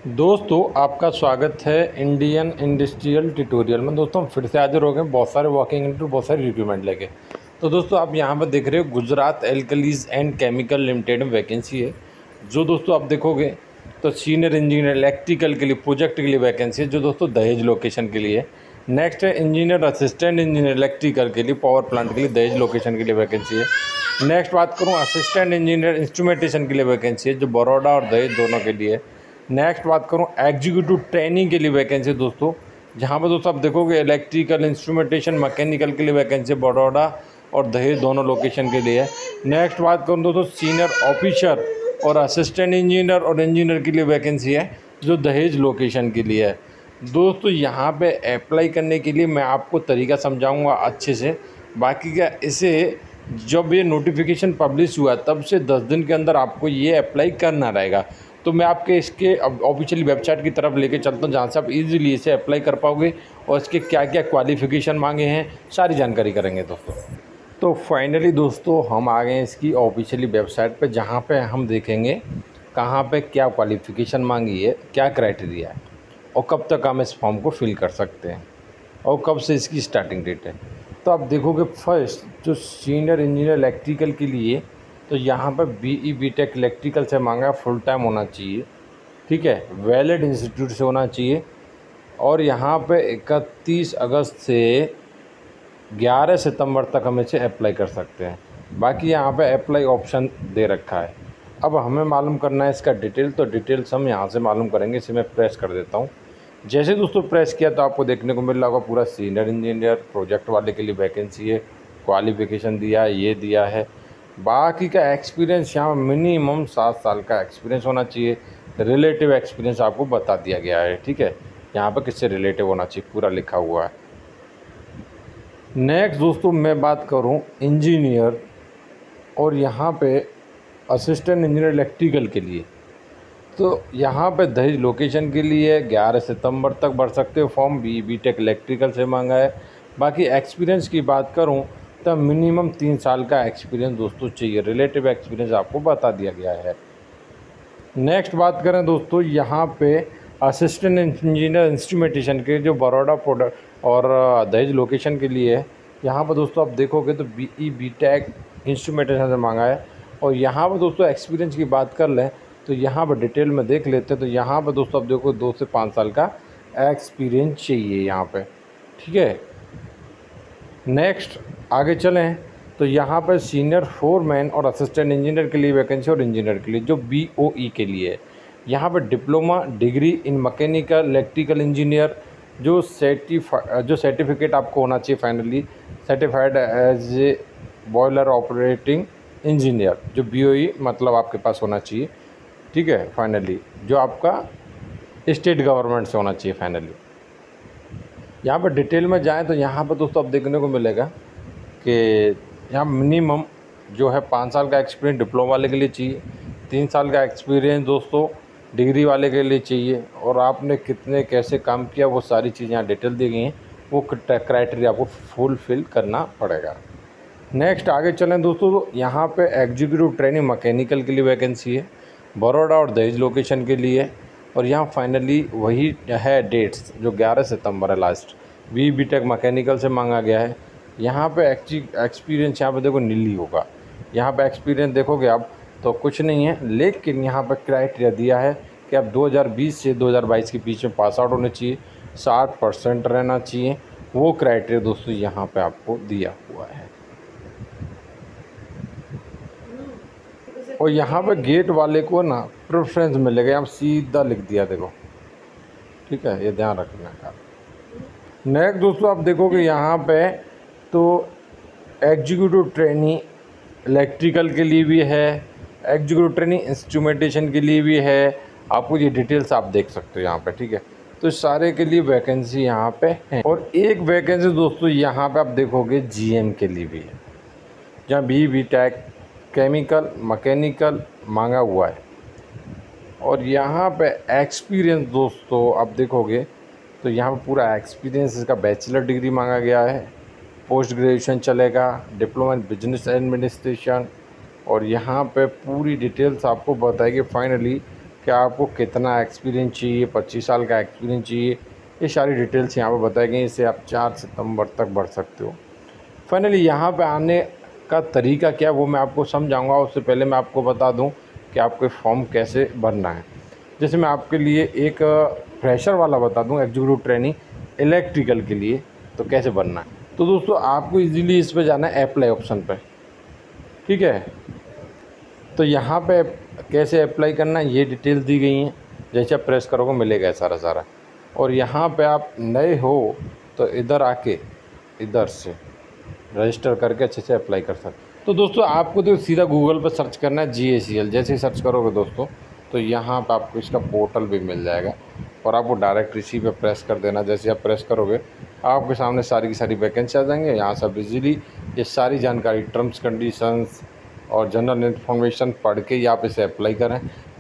दोस्तों आपका स्वागत है इंडियन इंडस्ट्रियल ट्यूटोरियल में। दोस्तों हम फिर से हाजिर हो गए बहुत सारे वॉकिंग इंटरव्यू बहुत सारे रिक्रूटमेंट लेके। तो दोस्तों आप यहाँ पर देख रहे हो Gujarat alkalis and chemical limited में वैकेंसी है। जो दोस्तों आप देखोगे तो सीनियर इंजीनियर इलेक्ट्रिकल के लिए प्रोजेक्ट के लिए वैकेंसी है, जो दोस्तों दहेज लोकेशन के लिए। नेक्स्ट है इंजीनियर असिस्टेंट इंजीनियर इलेक्ट्रिकल के लिए पावर प्लांट के लिए दहेज लोकेशन के लिए वैकेंसी है। नेक्स्ट बात करूँ असिस्टेंट इंजीनियर इंस्ट्रूमेंटेशन के लिए वैकेंसी है, जो बड़ौदा और दहेज दोनों के लिए है। नेक्स्ट बात करूं एग्जीक्यूटिव ट्रेनिंग के लिए वैकेंसी दोस्तों, जहां पर दोस्तों आप देखोगे इलेक्ट्रिकल इंस्ट्रूमेंटेशन मैकेनिकल के लिए वैकेंसी बड़ौदा और दहेज दोनों लोकेशन के लिए है। नेक्स्ट बात करूं दोस्तों सीनियर ऑफिसर और असिस्टेंट इंजीनियर और इंजीनियर के लिए वैकेंसी है, जो दहेज लोकेशन के लिए है। दोस्तों यहाँ पे अप्लाई करने के लिए मैं आपको तरीका समझाऊंगा अच्छे से। बाकी का इसे जब ये नोटिफिकेशन पब्लिश हुआ तब से 10 दिन के अंदर आपको ये अप्लाई करना रहेगा। तो मैं आपके इसके ऑफिशियल वेबसाइट की तरफ लेके चलता हूँ, जहाँ से आप इजीली इसे अप्लाई कर पाओगे और इसके क्या क्या क्वालिफ़िकेशन मांगे हैं सारी जानकारी करेंगे दोस्तों। तो फाइनली दोस्तों हम आ गए हैं इसकी ऑफिशियली वेबसाइट पे, जहाँ पे हम देखेंगे कहाँ पे क्या क्वालिफ़िकेशन मांगी है, क्या क्राइटेरिया है और कब तक हम इस फॉर्म को फिल कर सकते हैं और कब से इसकी स्टार्टिंग डेट है। तो आप देखोगे फर्स्ट जो सीनियर इंजीनियर इलेक्ट्रिकल के लिए, तो यहाँ पर BE/BTech इलेक्ट्रिकल से मांगा फुल टाइम होना चाहिए, ठीक है, वैलिड इंस्टीट्यूट से होना चाहिए। और यहाँ पे 31 अगस्त से 11 सितंबर तक हम इसे अप्लाई कर सकते हैं। बाकी यहाँ पे अप्लाई ऑप्शन दे रखा है। अब हमें मालूम करना है इसका डिटेल, तो डिटेल्स हम यहाँ से मालूम करेंगे। इसे मैं प्रेस कर देता हूँ। जैसे दोस्तों प्रेस किया तो आपको देखने को मिल रहा होगा पूरा सीनियर इंजीनियर प्रोजेक्ट वाले के लिए वैकेंसी है, क्वालिफ़िकेशन दिया है, ये दिया है। बाकी का एक्सपीरियंस यहाँ मिनिमम 7 साल का एक्सपीरियंस होना चाहिए। रिलेटिव एक्सपीरियंस आपको बता दिया गया है, ठीक है, यहाँ पर किससे रिलेटिव होना चाहिए पूरा लिखा हुआ है। नेक्स्ट दोस्तों मैं बात करूँ इंजीनियर और यहाँ पे असिस्टेंट इंजीनियर इलेक्ट्रिकल के लिए, तो यहाँ पे दहेज लोकेशन के लिए 11 सितंबर तक भर सकते हो फॉर्म। BE/BTech इलेक्ट्रिकल से मांगा है। बाकी एक्सपीरियंस की बात करूँ तो मिनिमम 3 साल का एक्सपीरियंस दोस्तों चाहिए। रिलेटिव एक्सपीरियंस आपको बता दिया गया है। नेक्स्ट बात करें दोस्तों यहाँ पे असिस्टेंट इंजीनियर इंस्ट्रूमेंटेशन के, जो बड़ौदा प्रोडक्ट और दहेज लोकेशन के लिए है। यहाँ पर दोस्तों आप देखोगे तो BE/BTech इंस्ट्रूमेंटेशन से मांगा है। और यहाँ पर दोस्तों एक्सपीरियंस की बात कर लें तो यहाँ पर डिटेल में देख लेते हैं। तो यहाँ पर दोस्तों आप देखो 2 से 5 साल का एक्सपीरियंस चाहिए यहाँ पे, ठीक है। नेक्स्ट आगे चलें तो यहाँ पर सीनियर फोरमैन और असिस्टेंट इंजीनियर के लिए वैकेंसी और इंजीनियर के लिए जो BOE के लिए है। यहाँ पर diploma degree in mechanical electrical engineer, जो सर्टिफिकेट आपको होना चाहिए finally certified as a boiler operating engineer, जो BOE मतलब आपके पास होना चाहिए, ठीक है, फाइनली जो आपका स्टेट गवर्नमेंट से होना चाहिए फाइनली। यहाँ पर डिटेल में जाएं तो यहाँ पर दोस्तों अब देखने को मिलेगा कि यहाँ मिनिमम जो है 5 साल का एक्सपीरियंस डिप्लोमा वाले के लिए चाहिए, 3 साल का एक्सपीरियंस दोस्तों डिग्री वाले के लिए चाहिए, और आपने कितने कैसे काम किया वो सारी चीज़ें यहाँ डिटेल दी गई हैं। वो क्राइटेरिया आपको फुलफिल करना पड़ेगा। नेक्स्ट आगे चलें दोस्तों तो यहाँ पे एग्जीक्यूटिव ट्रेनिंग मैकेनिकल के लिए वैकेंसी है, बड़ौदा और दहेज लोकेशन के लिए। और यहाँ फाइनली वही है डेट्स जो 11 सितंबर है लास्ट। BE/BTech मैकेनिकल से मांगा गया है। यहाँ पे एक्सपीरियंस यहाँ पे देखो नीली होगा। यहाँ पे एक्सपीरियंस देखोगे आप तो कुछ नहीं है, लेकिन यहाँ पर क्राइटेरिया दिया है कि आप 2020 से 2022 के बीच में पास आउट होने चाहिए, 60% रहना चाहिए। वो क्राइटेरिया दोस्तों यहाँ पे आपको दिया हुआ है। और यहाँ पे गेट वाले को ना प्रेफरेंस मिलेगा, यहाँ सीधा लिख दिया देखो, ठीक है, ये ध्यान रखना का। नेक्स्ट दोस्तों आप देखोगे यहाँ पे तो एग्जीक्यूटिव ट्रेनिंग इलेक्ट्रिकल के लिए भी है, एग्जीक्यूटिव ट्रेनिंग इंस्ट्रूमेंटेशन के लिए भी है। आपको ये डिटेल्स आप देख सकते हो यहाँ पे, ठीक है। तो सारे के लिए वैकेंसी यहाँ पे है। और एक वैकेंसी दोस्तों यहाँ पे आप देखोगे GM के लिए भी है, जहाँ BE/BTech केमिकल मैकेनिकल मांगा हुआ है। और यहाँ पे एक्सपीरियंस दोस्तों आप देखोगे तो यहाँ पे पूरा एक्सपीरियंस इसका बैचलर डिग्री मांगा गया है, पोस्ट ग्रेजुएशन चलेगा, डिप्लोमा इन बिजनेस एडमिनिस्ट्रेशन। और यहाँ पे पूरी डिटेल्स आपको बताएगी फाइनली कि आपको कितना एक्सपीरियंस चाहिए, 25 साल का एक्सपीरियंस चाहिए, ये सारी डिटेल्स यहाँ पर बताई गई। इससे आप 4 सितंबर तक बढ़ सकते हो। फाइनली यहाँ पे आने का तरीका क्या है वो मैं आपको समझाऊंगा। उससे पहले मैं आपको बता दूं कि आपको फॉर्म कैसे भरना है। जैसे मैं आपके लिए एक फ्रेशर वाला बता दूं, एग्जीक्यूटिव ट्रेनिंग इलेक्ट्रिकल के लिए तो कैसे भरना है। तो दोस्तों आपको इजीली इस पे जाना है अप्लाई ऑप्शन पे, ठीक है। तो यहाँ पे कैसे अप्लाई करना है ये डिटेल्स दी गई हैं। जैसे आप प्रेस करोगे मिलेगा सारा सारा। और यहाँ पे आप नए हो तो इधर आके इधर से रजिस्टर करके अच्छे से अप्लाई कर सकते। तो दोस्तों आपको तो सीधा गूगल पर सर्च करना है GACL। जैसे ही सर्च करोगे दोस्तों तो यहाँ पर आपको इसका पोर्टल भी मिल जाएगा और आपको डायरेक्ट इसी पे प्रेस कर देना। जैसे आप प्रेस करोगे आपके सामने सारी की सारी वैकेंसी आ जाएंगे। यहाँ से आप इजीली ये सारी जानकारी, टर्म्स कंडीशंस और जनरल इन्फॉर्मेशन पढ़ के ही आप इसे अप्लाई करें,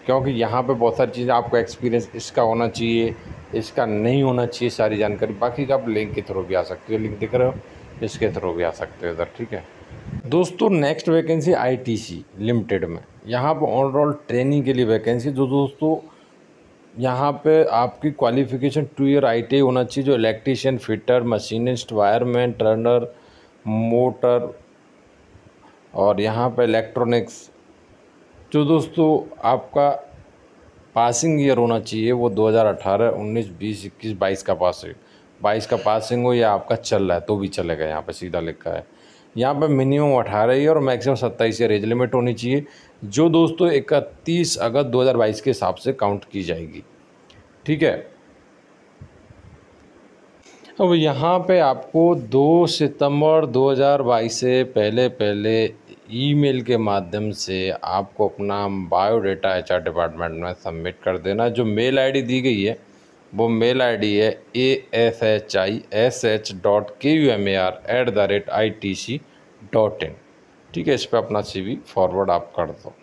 क्योंकि यहाँ पे बहुत सारी चीज़ें आपको एक्सपीरियंस इसका होना चाहिए, इसका नहीं होना चाहिए, सारी जानकारी। बाकी का आप लिंक के थ्रू भी आ सकते हो, लिंक दिख रहे हो इसके थ्रू भी आ सकते हो इधर, ठीक है। दोस्तों नेक्स्ट वैकेंसी ITC लिमिटेड में, यहाँ पर ओवरऑल ट्रेनिंग के लिए वैकेंसी। जो दोस्तों यहाँ पे आपकी क्वालिफ़िकेशन 2 ईयर ITI होना चाहिए, जो electrician, fitter, machinist, wireman, Turner, motor और यहाँ पे इलेक्ट्रॉनिक्स। जो दोस्तों आपका पासिंग ईयर होना चाहिए वो 2018, 19, 20, 21, 22 का पासिंग, 22 का पासिंग हो या आपका चल रहा है तो भी चलेगा। यहाँ पे सीधा लिखा है। यहाँ पे मिनिमम 18 ईयर और मैक्सिमम 27 ईयर एज लिमिट होनी चाहिए, जो दोस्तों 31 अगस्त 2022 के हिसाब से काउंट की जाएगी, ठीक है। अब यहाँ पे आपको 2 सितंबर 2022 से पहले ईमेल के माध्यम से आपको अपना बायोडाटा HR डिपार्टमेंट में सबमिट कर देना। जो मेल आईडी दी गई है वो मेल आईडी है ASHISH.KUMAR@itc.in, ठीक है। इस पर अपना CV फॉरवर्ड आप कर दो।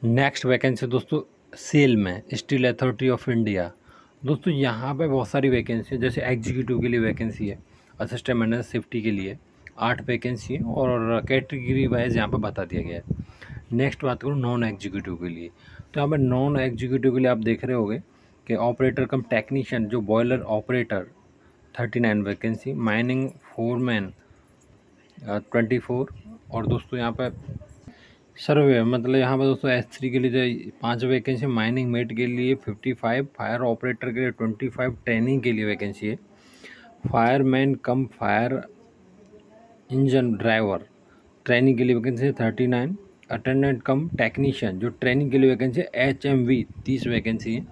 नेक्स्ट वैकेंसी दोस्तों सेल में स्टील अथॉरिटी ऑफ इंडिया। दोस्तों यहाँ पे बहुत सारी वैकेंसी है। जैसे एग्जीक्यूटिव के लिए वैकेंसी है, असिस्टेंट मैनेजर सेफ्टी के लिए 8 वैकेंसी है और कैटेगरी वाइज यहाँ पे बता दिया गया है। नेक्स्ट बात करूँ नॉन एग्जीक्यूटिव के लिए, तो यहाँ पर नॉन एग्जीक्यूटिव के लिए आप देख रहे होंगे कि ऑपरेटर कम टेक्नीशियन, जो boiler operator 39 vacancy, mining foreman 24। और दोस्तों यहाँ पर सर्वे मतलब यहाँ पर दोस्तों S3 के लिए जो 5 वैकेंसी, माइनिंग मेट के लिए 55, फायर ऑपरेटर के लिए 25, ट्रेनिंग के लिए वैकेंसी है, फायरमैन कम फायर इंजन ड्राइवर ट्रेनिंग के लिए वैकेंसी है 39, अटेंडेंट कम टेक्नीशियन जो ट्रेनिंग के लिए वैकेंसी है HMV 30 वैकेंसी है।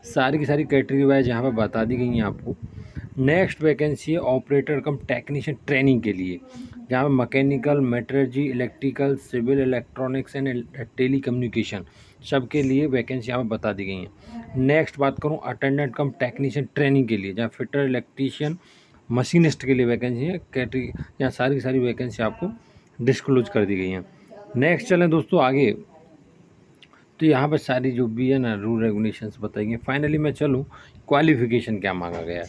सारी की सारी कैटेगरी वाइज यहाँ पर बता दी गई हैं आपको। नेक्स्ट वैकेंसी है ऑपरेटर कम टेक्नीशियन ट्रेनिंग के लिए, जहाँ पर mechanical, metrology, electrical, civil, electronics and telecommunication सबके लिए वैकेंसी यहाँ पर बता दी गई हैं। नेक्स्ट बात करूँ अटेंडेंट कम टेक्नीशियन ट्रेनिंग के लिए, जहाँ फिटर, इलेक्ट्रीशियन, मशीनिस्ट के लिए वैकेंसी है। कैटेगरी यहाँ सारी की सारी वैकेंसी आपको डिस्क्लोज कर दी गई हैं। नेक्स्ट चलें दोस्तों आगे, तो यहाँ पर सारी जो भी है ना रूल रेगुलेशंस बताएंगे। फाइनली मैं चलूँ क्वालिफ़िकेशन क्या मांगा गया है,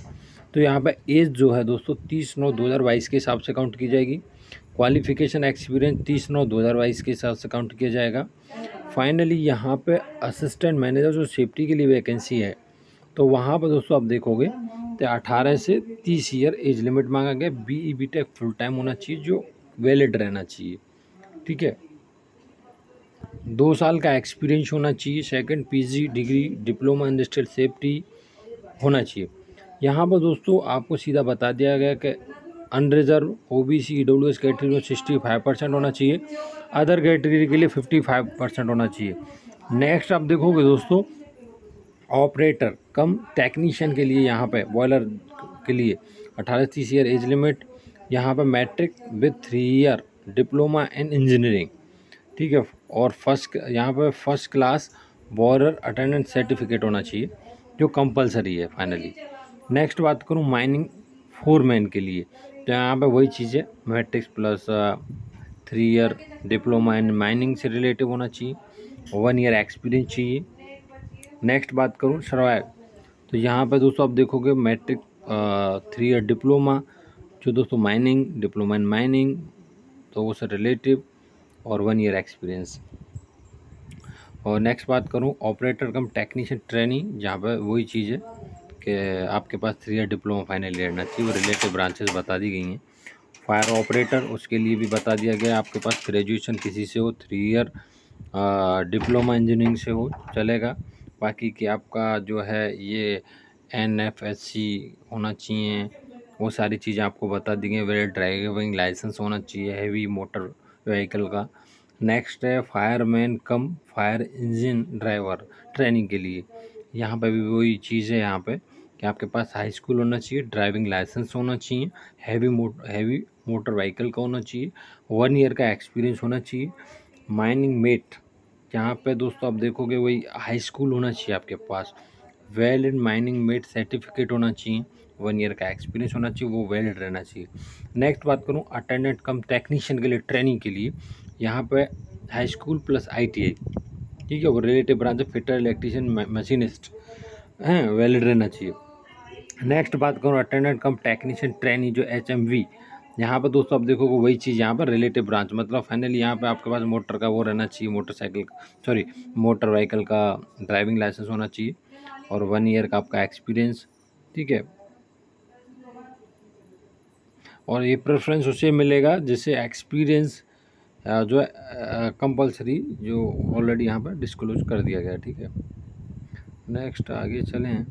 तो यहाँ पर एज जो है दोस्तों 30/9/2022 के हिसाब से काउंट की जाएगी। क्वालिफ़िकेशन एक्सपीरियंस 30/9/2022 के हिसाब से काउंट किया जाएगा। फाइनली यहाँ पे असिस्टेंट मैनेजर जो सेफ्टी के लिए वैकेंसी है, तो वहाँ पर दोस्तों आप देखोगे तो 18 से 30 ईयर एज लिमिट मांगा गया। BE BTech फुल टाइम होना चाहिए, जो वैलिड रहना चाहिए, ठीक है। 2 साल का एक्सपीरियंस होना चाहिए। Second PG degree, diploma industrial safety होना चाहिए। यहाँ पर दोस्तों आपको सीधा बता दिया गया कि अनरिजर्व OBC EWS कैटेगरी में 65% होना चाहिए, अदर कैटेगरी के लिए 55% होना चाहिए। नेक्स्ट आप देखोगे दोस्तों ऑपरेटर कम टेक्नीशियन के लिए, यहाँ पे बॉयलर के लिए 18 से 30 ईयर एज लिमिट, यहाँ पे matric with 3 year diploma in engineering, ठीक है। और यहाँ पे first class boiler attendant certificate होना चाहिए, जो कंपलसरी है फाइनली। नेक्स्ट बात करूँ माइनिंग फोरमैन के लिए, तो यहाँ पे वही चीज़ है, matrix plus 3 year diploma in mining से रिलेटिव होना चाहिए, 1 ईयर एक्सपीरियंस चाहिए। नेक्स्ट बात करूँ सर्वाइव, तो यहाँ पे दोस्तों आप देखोगे मैट्रिक 3 ईयर डिप्लोमा, जो दोस्तों माइनिंग, डिप्लोमा इन माइनिंग तो वो से रिलेटिव, और 1 ईयर एक्सपीरियंस। और नेक्स्ट बात करूँ ऑपरेटर कम टेक्नीशियन ट्रेनिंग, जहाँ पर वही चीज़ है कि आपके पास 3 ईयर डिप्लोमा फाइनल ईयर रहना चाहिए, वो रिलेटिव ब्रांचेस बता दी गई हैं। फायर ऑपरेटर उसके लिए भी बता दिया गया है, आपके पास ग्रेजुएशन किसी से हो, 3 ईयर डिप्लोमा इंजीनियरिंग से हो चलेगा। बाकी कि आपका जो है ये NFSC होना चाहिए, वो सारी चीज़ें आपको बता दी गई। वैलिड ड्राइविंग लाइसेंस होना चाहिए हैवी मोटर व्हीकल का। नेक्स्ट है फायरमैन कम फायर इंजन ड्राइवर ट्रेनिंग के लिए, यहाँ पे भी वही चीज़ है यहाँ पे कि आपके पास हाई स्कूल होना चाहिए, ड्राइविंग लाइसेंस होना चाहिए, हैवी मोटर व्हीकल का होना चाहिए, 1 ईयर का एक्सपीरियंस होना चाहिए। माइनिंग मेट, यहाँ पे दोस्तों आप देखोगे वही हाई स्कूल होना चाहिए आपके पास, वैलिड माइनिंग मेट सर्टिफिकेट होना चाहिए, 1 ईयर का एक्सपीरियंस होना चाहिए, वो वैलिड रहना चाहिए। नेक्स्ट बात करूँ अटेंडेंट कम टेक्नीशियन के लिए ट्रेनिंग के लिए, यहाँ पे हाई स्कूल प्लस ITI, ठीक है, वो relative branch fitter electrician machinist हैं, वैलिड रहना चाहिए। नेक्स्ट बात करूँ अटेंडेंट कम टेक्नीशियन ट्रेनिंग जो HMV, यहाँ पर दोस्तों आप देखोगे वही चीज़, यहाँ पर रिलेटिव ब्रांच मतलब फाइनली यहाँ पे आपके पास मोटर का वो रहना चाहिए, मोटर व्हीकल का ड्राइविंग लाइसेंस होना चाहिए और 1 ईयर का आपका एक्सपीरियंस, ठीक है। और ये प्रेफरेंस उसे मिलेगा जिससे एक्सपीरियंस जो है कंपलसरी, जो ऑलरेडी यहाँ पर डिस्क्लोज कर दिया गया, ठीक है। नेक्स्ट आगे चलें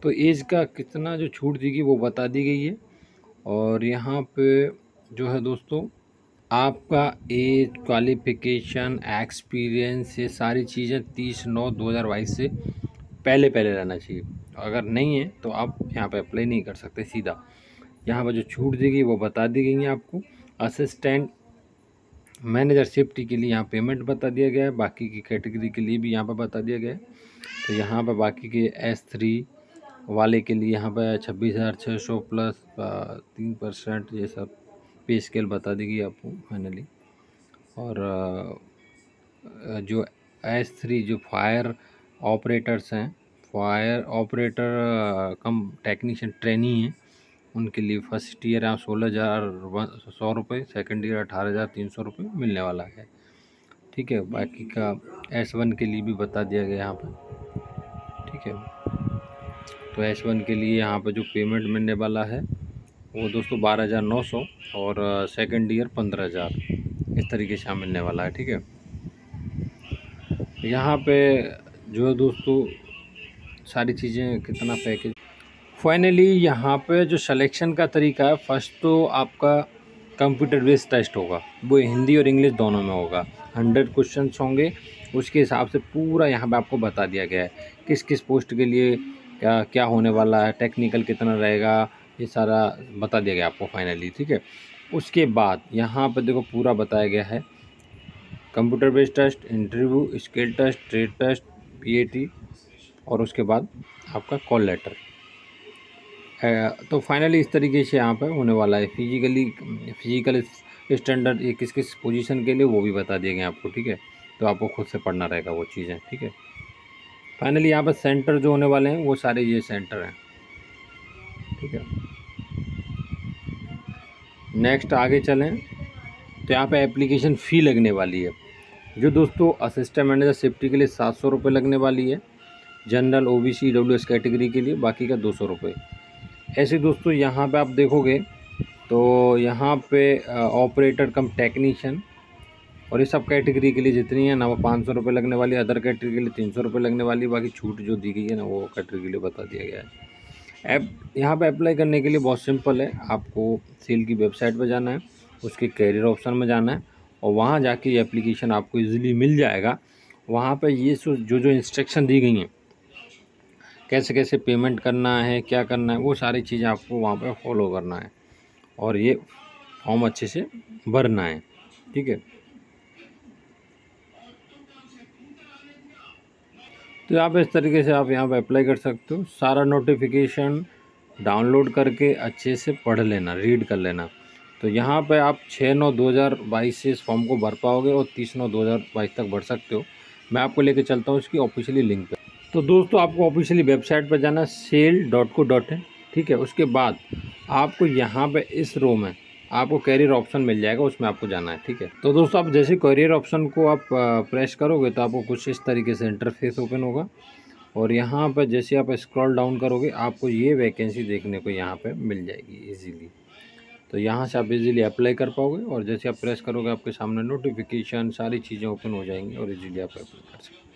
तो एज का कितना जो छूट दी गई वो बता दी गई है। और यहाँ पे जो है दोस्तों आपका एज, क्वालिफ़िकेशन, एक्सपीरियंस, ये सारी चीज़ें 30/9/2022 से पहले रहना चाहिए। अगर नहीं है तो आप यहाँ पे अप्लाई नहीं कर सकते सीधा। यहाँ पर जो छूट दी गई वो बता दी गई है आपको। असिस्टेंट मैनेजर सेफ्टी के लिए यहाँ पेमेंट बता दिया गया है, बाकी की कैटेगरी के लिए भी यहाँ पर बता दिया गया है। तो यहाँ पर बाकी के S3 वाले के लिए यहाँ पर 26,600 प्लस 3% ये सब पे स्केल बता देगी आपको फाइनली। और जो S3 जो फायर ऑपरेटर्स हैं, fire operator cum technician trainee हैं, उनके लिए फर्स्ट ईयर यहाँ 16,100 रुपये, सेकेंड ईयर 18,300 रुपये मिलने वाला है, ठीक है। बाकी का S1 के लिए भी बता दिया गया यहाँ पर, ठीक है। तो S1 के लिए यहाँ पर जो पेमेंट मिलने वाला है वो दोस्तों 12,900 और सेकेंड ईयर 15,000, इस तरीके से मिलने वाला है, ठीक है। यहाँ पे जो है दोस्तों सारी चीज़ें कितना पैकेज फाइनली यहाँ पे जो सिलेक्शन का तरीका है, फर्स्ट तो आपका कंप्यूटर बेस्ड टेस्ट होगा, वो हिंदी और इंग्लिश दोनों में होगा। 100 क्वेश्चंस होंगे, उसके हिसाब से पूरा यहाँ पे आपको बता दिया गया है किस किस पोस्ट के लिए क्या क्या होने वाला है, टेक्निकल कितना रहेगा, ये सारा बता दिया गया आपको फाइनली, ठीक है। उसके बाद यहाँ पर देखो पूरा बताया गया है computer based test, interview, skill test, trade test, PAT और उसके बाद आपका कॉल लेटर। तो फाइनली इस तरीके से यहाँ पे होने वाला है। फिजिकल स्टैंडर्ड ये किस किस पोजीशन के लिए वो भी बता दिए गए आपको, ठीक है। तो आपको खुद से पढ़ना रहेगा वो चीज़ें, ठीक है। फाइनली यहाँ पर सेंटर जो होने वाले हैं वो सारे ये सेंटर हैं, ठीक है। नेक्स्ट आगे चलें तो यहाँ पे एप्लीकेशन फ़ी लगने वाली है, जो दोस्तों असिस्टेंट मैनेजर सेफ्टी के लिए 700 रुपये लगने वाली है, जनरल OBC EWS कैटेगरी के लिए बाकी का 200 रुपये। ऐसे दोस्तों यहाँ पे आप देखोगे तो यहाँ पे ऑपरेटर कम टेक्नीशियन और ये सब कैटेगरी के लिए जितनी है ना वो 500 रुपये लगने वाली है, अदर कैटेगरी के लिए 300 रुपये लगने वाली है। बाकी छूट जो दी गई है ना वो कैटेगरी के लिए बता दिया गया है। यहाँ पे अप्लाई करने के लिए बहुत सिंपल है, आपको सेल की वेबसाइट पर जाना है, उसके कैरियर ऑप्शन में जाना है और वहाँ जाके ये एप्लीकेशन आपको ईजिली मिल जाएगा। वहाँ पे ये जो इंस्ट्रक्शन दी गई हैं, कैसे कैसे पेमेंट करना है, क्या करना है, वो सारी चीज़ें आपको वहाँ पे फॉलो करना है और ये फॉर्म अच्छे से भरना है, ठीक है। तो यहाँ पे इस तरीके से आप यहाँ पे अप्लाई कर सकते हो। सारा नोटिफिकेशन डाउनलोड करके अच्छे से पढ़ लेना, रीड कर लेना। तो यहाँ पे आप 6/9/2022 से इस फॉर्म को भर पाओगे और 30/9/2022 तक भर सकते हो। मैं आपको लेके चलता हूँ इसकी ऑफिशियली लिंक पे। तो दोस्तों आपको ऑफिशियली वेबसाइट पर जाना sale.co.in, ठीक है। उसके बाद आपको यहाँ पे इस रो में आपको कैरियर ऑप्शन मिल जाएगा, उसमें आपको जाना है। ठीक है, तो दोस्तों आप जैसे कैरियर ऑप्शन को आप प्रेस करोगे तो आपको कुछ इस तरीके से इंटरफेस ओपन होगा और यहाँ पर जैसे आप स्क्रॉल डाउन करोगे आपको ये वैकेंसी देखने को यहाँ पे मिल जाएगी इजीली। तो यहाँ से आप इजीली अप्लाई कर पाओगे और जैसे आप प्रेस करोगे आपके सामने नोटिफिकेशन सारी चीज़ें ओपन हो जाएंगी और इजीली आप अप्लाई कर सकते हो।